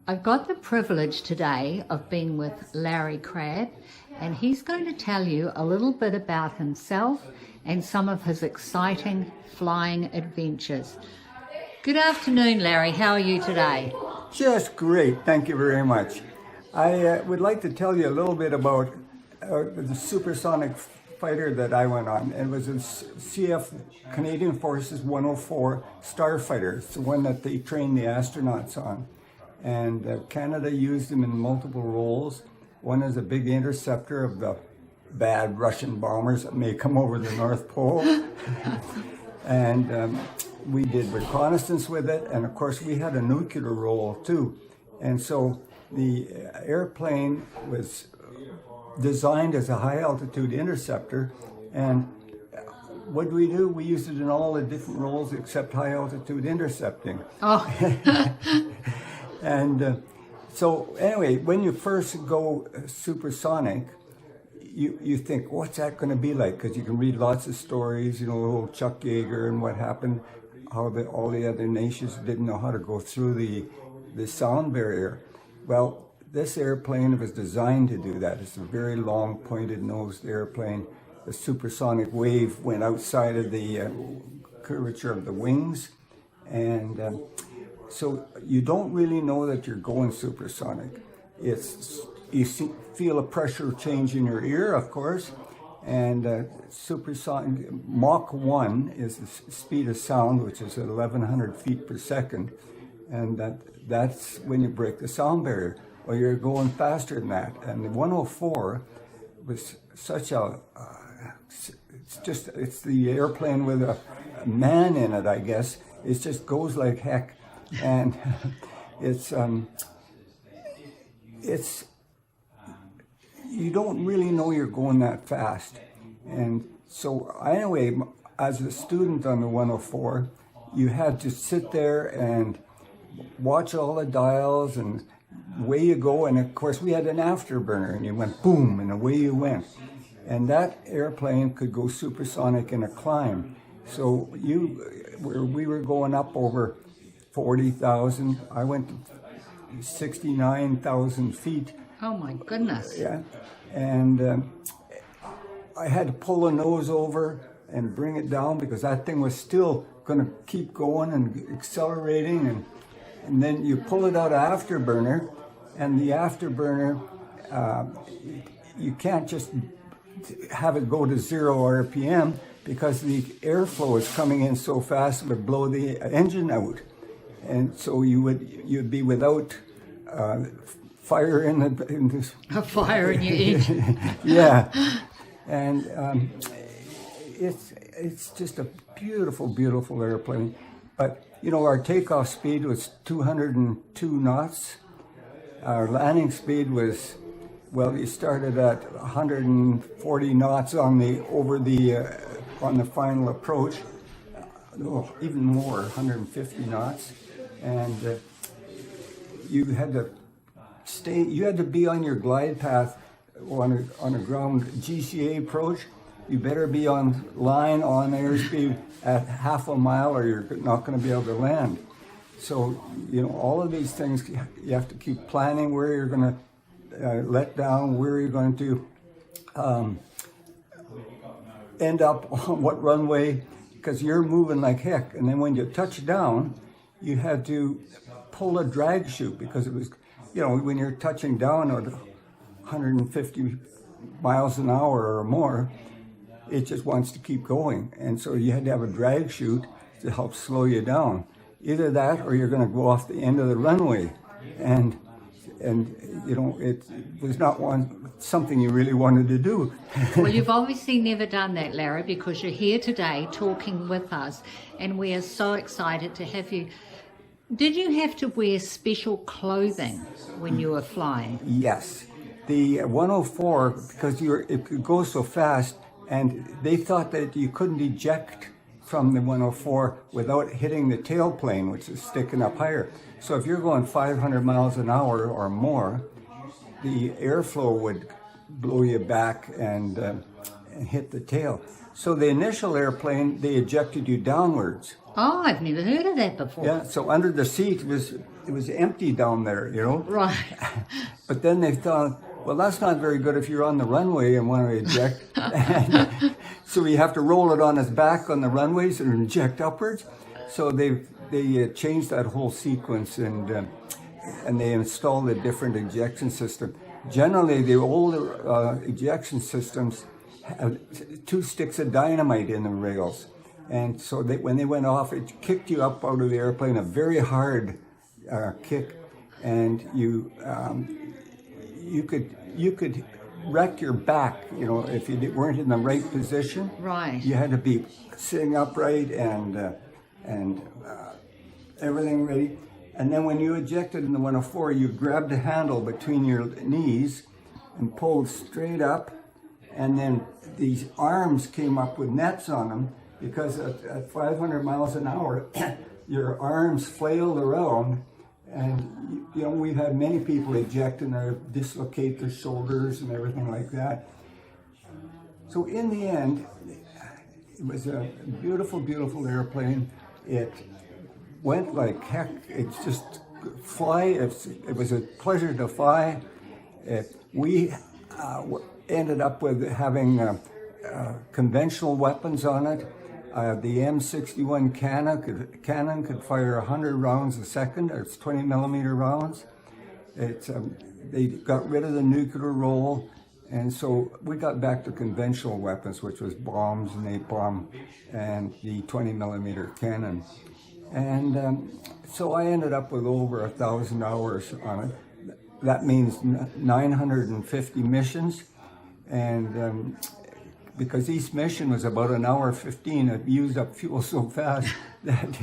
I've got the privilege today of being with Larry Crabb, and he's going to tell you a little bit about himself and some of his exciting flying adventures. Good afternoon, Larry. How are you today? Just great. Thank you very much. I would like to tell you a little bit about the supersonic fighter that I went on. It was a CF Canadian Forces 104 Starfighter. It's the one that they train the astronauts on. And Canada used them in multiple roles. One is a big interceptor of the bad Russian bombers that may come over the North Pole. And we did reconnaissance with it. And of course, we had a nuclear role too. And so the airplane was designed as a high altitude interceptor. And what do? We used it in all the different roles except high altitude intercepting. Oh. And so anyway, when you first go supersonic, you think, what's that going to be like? Because you can read lots of stories, you know, old Chuck Yeager and what happened, how all the other nations didn't know how to go through the sound barrier. Well, this airplane was designed to do that. It's a very long, pointed-nosed airplane. The supersonic wave went outside of the curvature of the wings, and so you don't really know that you're going supersonic. You feel a pressure change in your ear, of course, and supersonic Mach 1 is the speed of sound, which is 1,100 feet per second, and that's when you break the sound barrier. Well, you're going faster than that, and the 104 was such a it's the airplane with a man in it, I guess. It just goes like heck. And you don't really know you're going that fast. And so anyway, as a student on the 104, you had to sit there and watch all the dials and away you go. And of course we had an afterburner and you went boom and away you went. And that airplane could go supersonic in a climb. So we were going up over 40,000. I went to 69,000 feet. Oh my goodness. Yeah. And I had to pull the nose over and bring it down because that thing was still going to keep going and accelerating. And then you pull it out of afterburner, and the afterburner, you can't just have it go to 0 RPM because the airflow is coming in so fast it would blow the engine out. And so you'd be without fire in the a fire in your engine. Yeah, and it's just a beautiful, beautiful airplane. But you know, our takeoff speed was 202 knots. Our landing speed was, well, you started at 140 knots on the final approach. Even more, 150 knots. And you had to be on your glide path on a ground GCA approach. You better be on line on airspeed at half a mile or you're not going to be able to land. So, you know, all of these things, you have to keep planning where you're going to let down, where you're going to end up on what runway, because you're moving like heck. And then when you touch down, you had to pull a drag chute because it was, you know, when you're touching down at 150 miles an hour or more, it just wants to keep going. And so you had to have a drag chute to help slow you down. Either that or you're going to go off the end of the runway. And you know, it was not something you really wanted to do. Well, you've obviously never done that, Larry, because you're here today talking with us, and we are so excited to have you. Did you have to wear special clothing when you were flying? Yes. The 104, because it could go so fast, and they thought that you couldn't eject from the 104 without hitting the tailplane, which is sticking up higher. So if you're going 500 miles an hour or more, the airflow would blow you back and hit the tail. So the initial airplane, they ejected you downwards. Oh, I've never heard of that before. Yeah, so under the seat it it was empty down there, you know. Right. But then they thought, well, that's not very good if you're on the runway and want to eject. So you have to roll it on his back on the runways and inject upwards. So they changed that whole sequence, and they installed a different ejection system. Generally, the older ejection systems have 2 sticks of dynamite in the rails. And so when they went off, it kicked you up out of the airplane, a very hard kick, and you could wreck your back, you know, if you weren't in the right position. Right. You had to be sitting upright and everything ready. And then when you ejected in the 104, you grabbed the handle between your knees and pulled straight up, and then these arms came up with nets on them, because at 500 miles an hour, your arms flailed around, and you know, we've had many people eject and they dislocate their shoulders and everything like that. So in the end, it was a beautiful, beautiful airplane. It went like heck. It's just fly. It was a pleasure to fly. We ended up with having conventional weapons on it. The M61 cannon could fire 100 rounds a second. It's 20 millimeter rounds. They got rid of the nuclear roll, and so we got back to conventional weapons, which was bombs, napalm, and the 20 millimeter cannon. And so I ended up with over 1,000 hours on it. That means 950 missions, and because each mission was about an hour 15, it used up fuel so fast that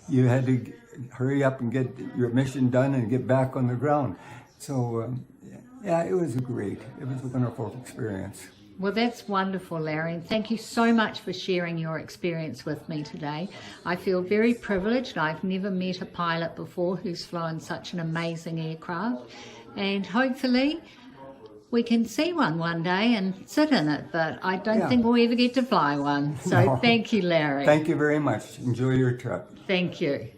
you had to hurry up and get your mission done and get back on the ground. So yeah, it was a wonderful experience. Well, that's wonderful, Larry. Thank you so much for sharing your experience with me today. I feel very privileged. I've never met a pilot before who's flown such an amazing aircraft, and hopefully we can see one day and sit in it, but I don't think we'll ever get to fly one. So no. Thank you, Larry. Thank you very much. Enjoy your trip. Thank you.